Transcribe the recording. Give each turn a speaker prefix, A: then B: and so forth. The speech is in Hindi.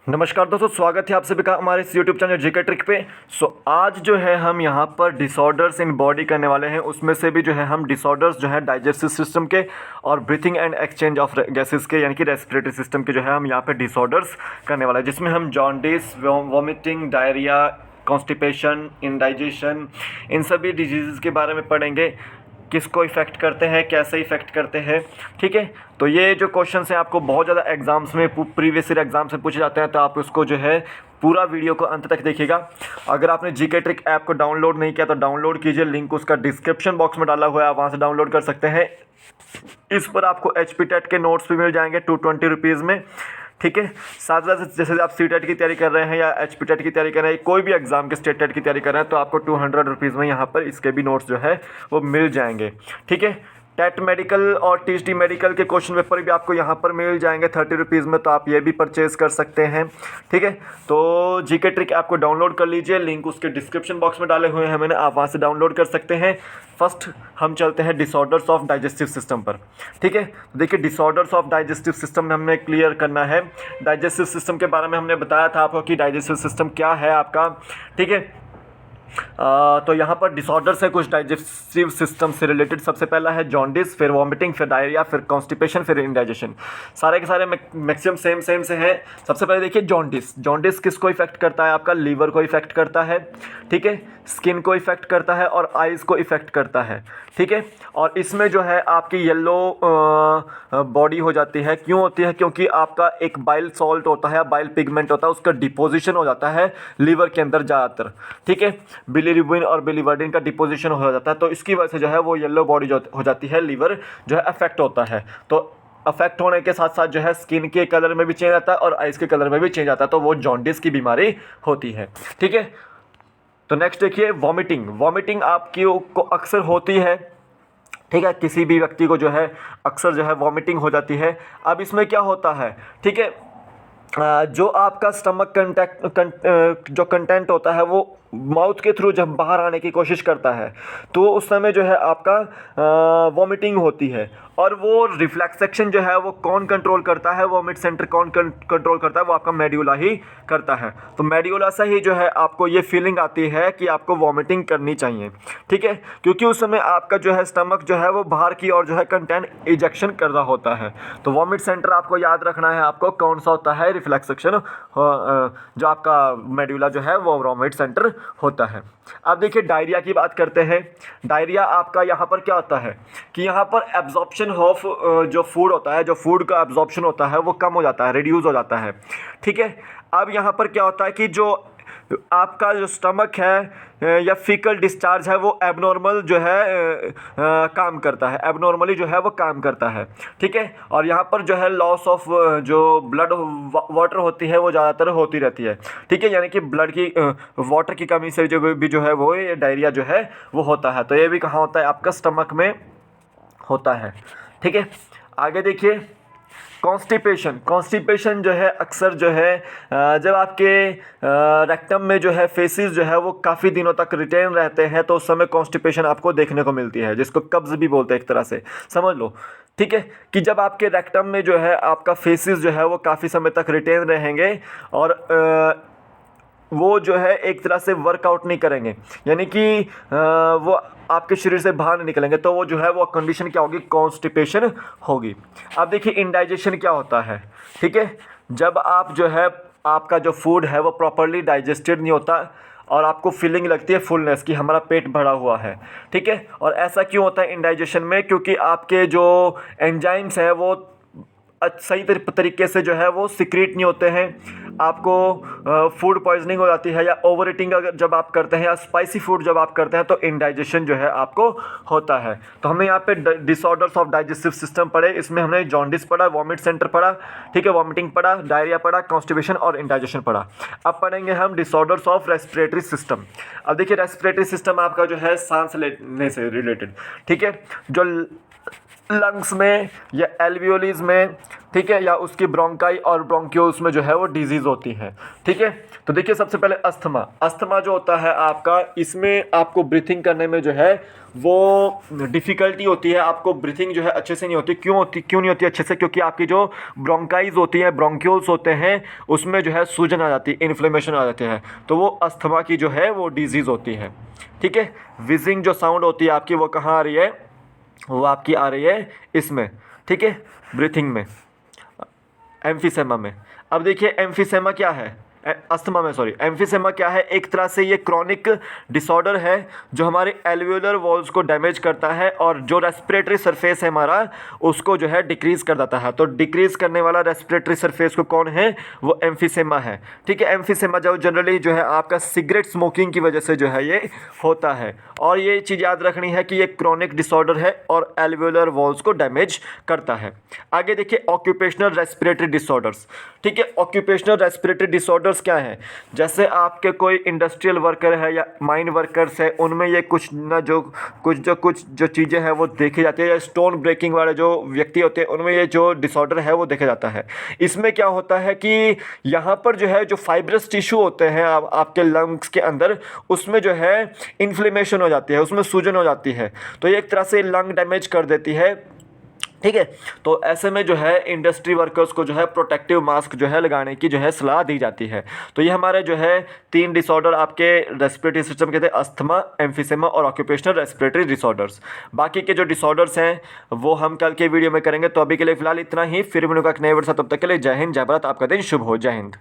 A: नमस्कार दोस्तों, स्वागत है आप सभी का हमारे इस यूट्यूब चैनल जीके ट्रिक पे। आज जो है हम यहाँ पर डिसऑर्डर्स इन बॉडी करने वाले हैं। उसमें से भी जो है हम डिसऑर्डर्स जो है डाइजेस्टिव सिस्टम के और breathing and exchange of gases के यानी कि रेस्पिरेटरी सिस्टम के जो है हम यहाँ पे डिसऑर्डर्स करने वाले हैं, जिसमें हम jaundice, vomiting, diarrhoea, constipation, indigestion, इन सभी डिजीज़ के बारे में पढ़ेंगे। किसको इफ़ेक्ट करते हैं, कैसे इफ़ेक्ट करते हैं, ठीक है। तो ये जो क्वेश्चंस हैं आपको बहुत ज़्यादा एग्जाम्स में, प्रीवियस ईयर एग्जाम से पूछे जाते हैं, तो आप उसको जो है पूरा वीडियो को अंत तक देखिएगा। अगर आपने जीके ट्रिक ऐप को डाउनलोड नहीं किया तो डाउनलोड कीजिए, लिंक उसका डिस्क्रिप्शन बॉक्स में डाला हुआ है, आप वहाँ से डाउनलोड कर सकते हैं। इस पर आपको HP टेट के नोट्स भी मिल जाएंगे 220 रुपीज़ में, ठीक है। साथ साथ जैसे आप सी टेट की तैयारी कर रहे हैं या HP टेट की तैयारी कर रहे हैं, कोई भी एग्जाम के स्टेट टेट की तैयारी कर रहे हैं, तो आपको 200 रुपीज़ में यहाँ पर इसके भी नोट्स जो है वो मिल जाएंगे, ठीक है। टेट मेडिकल और THD मेडिकल के क्वेश्चन पेपर भी आपको यहाँ पर मिल जाएंगे 30 रुपीज़ में, तो आप ये भी परचेज़ कर सकते हैं, ठीक है। तो जीके ट्रिक ऐप को डाउनलोड कर लीजिए, लिंक उसके डिस्क्रिप्शन बॉक्स में डाले हुए हैं मैंने, आप वहाँ से डाउनलोड कर सकते हैं। फर्स्ट हम चलते हैं डिसऑर्डर्स ऑफ डाइजेस्टिव सिस्टम पर, ठीक है। तो देखिए, डिसऑर्डर्स ऑफ डाइजेस्टिव सिस्टम में हमने क्लियर करना है। डाइजेस्टिव सिस्टम के बारे में हमने बताया था आपको कि डाइजेस्टिव सिस्टम क्या है आपका, ठीक है। तो यहाँ पर डिसऑर्डर्स है कुछ डाइजेस्टिव सिस्टम से रिलेटेड। सबसे पहला है जॉन्डिस, फिर वॉमिटिंग, फिर डायरिया, फिर कॉन्स्टिपेशन, फिर इंडाइजेशन। सारे के सारे मैक्सिमम सेम से हैं। सबसे पहले देखिए जॉन्डिस। जॉन्डिस किसको इफेक्ट करता है? आपका लीवर को इफेक्ट करता है, ठीक है, स्किन को इफेक्ट करता है और आइज़ को इफेक्ट करता है, ठीक है। और इसमें जो है आपकी येलो बॉडी हो जाती है। क्यों होती है? क्योंकि आपका एक बाइल सॉल्ट होता है, बाइल पिगमेंट होता है, उसका डिपोजिशन हो जाता है लीवर के अंदर ज़्यादातर, ठीक है। बिलीरुबिन और बिलीवर्डिन का डिपोजिशन हो जाता है, तो इसकी वजह से जो है वो येलो बॉडी जो हो जाती है, लीवर जो है अफेक्ट होता है। तो अफेक्ट होने के साथ साथ जो है स्किन के कलर में भी चेंज आता है और आइज़ के कलर में भी चेंज आता है, तो वो जॉन्डिस की बीमारी होती है, ठीक है। तो नेक्स्ट देखिए वॉमिटिंग। वॉमिटिंग आपकी को अक्सर होती है, ठीक है, किसी भी व्यक्ति को जो है अक्सर जो है वॉमिटिंग हो जाती है। अब इसमें क्या होता है, ठीक है, जो आपका स्टमक जो कंटेंट होता है वो माउथ के थ्रू जब बाहर आने की कोशिश करता है, तो उस समय जो है आपका वॉमिटिंग होती है। और वो रिफ्लेक्स एक्शन जो है वो कौन कंट्रोल करता है? वॉमिट सेंटर कौन कंट्रोल करता है? वो आपका मेड्यूला ही करता है। तो मेड्यूला से ही जो है आपको ये फीलिंग आती है कि आपको वॉमिटिंग करनी चाहिए, ठीक है, क्योंकि उस समय आपका जो है स्टमक जो है वो बाहर की ओर जो है कंटेंट इजेक्शन कर रहा होता है। तो वॉमिट सेंटर आपको याद रखना है, आपको कौन सा होता है? रिफ्लेक्स एक्शन, जो आपका मेड्यूला जो है वो वॉमिट सेंटर होता है। अब देखिए डायरिया की बात करते हैं। डायरिया आपका यहाँ पर क्या होता है कि यहाँ पर एब्जॉर्प्शन ऑफ जो फूड होता है, जो फूड का एब्जॉर्प्शन होता है वो कम हो जाता है, रिड्यूस हो जाता है, ठीक है। अब यहाँ पर क्या होता है कि जो आपका जो स्टमक है या फीकल डिस्चार्ज है वो एबनॉर्मल जो है काम करता है, एबनॉर्मली जो है वो काम करता है, ठीक है। और यहाँ पर जो है लॉस ऑफ जो ब्लड वाटर होती है वो ज़्यादातर होती रहती है, ठीक है, यानी कि ब्लड की वाटर की कमी से जो भी जो है वो ये डायरिया जो है वो होता है। तो ये भी कहाँ होता है? आपका स्टमक में होता है, ठीक है। आगे देखिए कॉन्स्टिपेशन। कॉन्स्टिपेशन जो है अक्सर जो है जब आपके रेक्टम में जो है फेसिस जो है वो काफ़ी दिनों तक रिटेन रहते हैं, तो उस समय कॉन्स्टिपेशन आपको देखने को मिलती है, जिसको कब्ज़ भी बोलते हैं एक तरह से, समझ लो, ठीक है। कि जब आपके रेक्टम में जो है आपका फेसिस जो है वो काफ़ी समय तक रिटेन रहेंगे और वो जो है एक तरह से वर्कआउट नहीं करेंगे, यानी कि वो आपके शरीर से बाहर नहीं निकलेंगे, तो वो जो है वो कंडीशन क्या होगी? कॉन्स्टिपेशन होगी। अब देखिए इंडाइजेशन क्या होता है, ठीक है। जब आप जो है आपका जो फूड है वो प्रॉपरली डाइजेस्टेड नहीं होता और आपको फीलिंग लगती है फुलनेस की, हमारा पेट भरा हुआ है, ठीक है। और ऐसा क्यों होता है इंडाइजेशन में? क्योंकि आपके जो एंजाइम्स हैं वो सही तरीके से जो है वो सिक्रीट नहीं होते हैं, आपको फूड पॉइजनिंग हो जाती है, या ओवर ईटिंग अगर जब आप करते हैं या स्पाइसी फूड जब आप करते हैं तो इंडाइजेशन जो है आपको होता है। तो हमने यहाँ पे डिसऑर्डर्स ऑफ डाइजेस्टिव सिस्टम पढ़े, इसमें हमने जॉन्डिस पढ़ा, वॉमिट सेंटर पढ़ा, ठीक है, वॉमिटिंग पढ़ा, डायरिया पढ़ा, कॉन्स्टिपेशन और इंडाइजेशन पढ़ा। अब पढ़ेंगे हम डिसऑर्डर्स ऑफ रेस्पिरेटरी सिस्टम। अब देखिए रेस्पिरेटरी सिस्टम आपका जो है सांस लेने से रिलेटेड, ठीक है। जो लंग्स में या एल्वियोलीज में, ठीक है, या उसकी ब्रोंकाई और ब्रोंक्यूल्स में जो है वो डिजीज़ होती है। ठीक है, तो देखिए सबसे पहले अस्थमा। अस्थमा जो होता है आपका, इसमें आपको ब्रीथिंग करने में जो है वो डिफ़िकल्टी होती है, आपको ब्रीथिंग जो है अच्छे से नहीं होती। क्यों नहीं होती अच्छे से? क्योंकि आपकी जो ब्रोंकाइज होती है, ब्रोंक्यूल्स होते हैं, उसमें जो है सूजन आ जाती है, इन्फ्लेमेशन आ जाते हैं, तो वो अस्थमा की जो है वो डिजीज़ होती है। ठीक है, विजिंग जो साउंड होती है आपकी, वो कहाँ आ रही है? वो आपकी आ रही है इसमें, ठीक है, ब्रीथिंग में, एम्फीसेमा में। अब देखिए एम्फीसेमा क्या है? अस्थमा में, सॉरी, एम्फीसेमा क्या है? एक तरह से ये क्रॉनिक डिसऑर्डर है जो हमारे एल्वियोलर वॉल्स को डैमेज करता है और जो रेस्पिरेटरी सरफेस है हमारा, उसको जो है डिक्रीज़ कर देता है। तो डिक्रीज़ करने वाला रेस्पिरेटरी सरफेस को कौन है? वो एम्फीसेमा है। ठीक है, एम्फीसेमा जो जनरली जो है आपका सिगरेट स्मोकिंग की वजह से जो है ये होता है। और ये चीज़ याद रखनी है कि ये क्रॉनिक डिसऑर्डर है और एल्वियोलर वॉल्स को डैमेज करता है। आगे देखिए ऑक्यूपेशनल रेस्पिरेटरी डिसऑर्डर्स। ठीक है, ऑक्यूपेशनल रेस्पिरेटरी डिसऑर्डर्स क्या है? जैसे आपके कोई इंडस्ट्रियल वर्कर है या माइन वर्कर्स है, उनमें ये कुछ जो चीज़ें हैं वो देखी जाती है, या स्टोन ब्रेकिंग वाले जो व्यक्ति होते हैं उनमें ये जो डिसऑर्डर है वो देखा जाता है। इसमें क्या होता है कि यहाँ पर जो है जो फाइब्रस टिश्यू होते हैं आपके लंग्स के अंदर, उसमें जो है इन्फ्लेमेशन हो जाती है, उसमें सूजन हो जाती है, तो ये एक तरह से लंग डैमेज कर देती है। ठीक है, तो ऐसे में जो है इंडस्ट्री वर्कर्स को जो है प्रोटेक्टिव मास्क जो है लगाने की जो है सलाह दी जाती है। तो ये हमारे जो है 3 डिसऑर्डर आपके रेस्पिरेटरी सिस्टम के थे, अस्थमा, एम्फीसेमा और ऑक्यूपेशनल रेस्पिरेटरी डिसऑर्डर्स। बाकी के जो डिसऑर्डर्स हैं वो हम कल के वीडियो में करेंगे। तो अभी के लिए फिलहाल इतना ही, फिर मिलूंगा एक नए वीडियो के साथ। तब तक के लिए जय हिंद, जय भारत, आपका दिन शुभ हो। जय हिंद।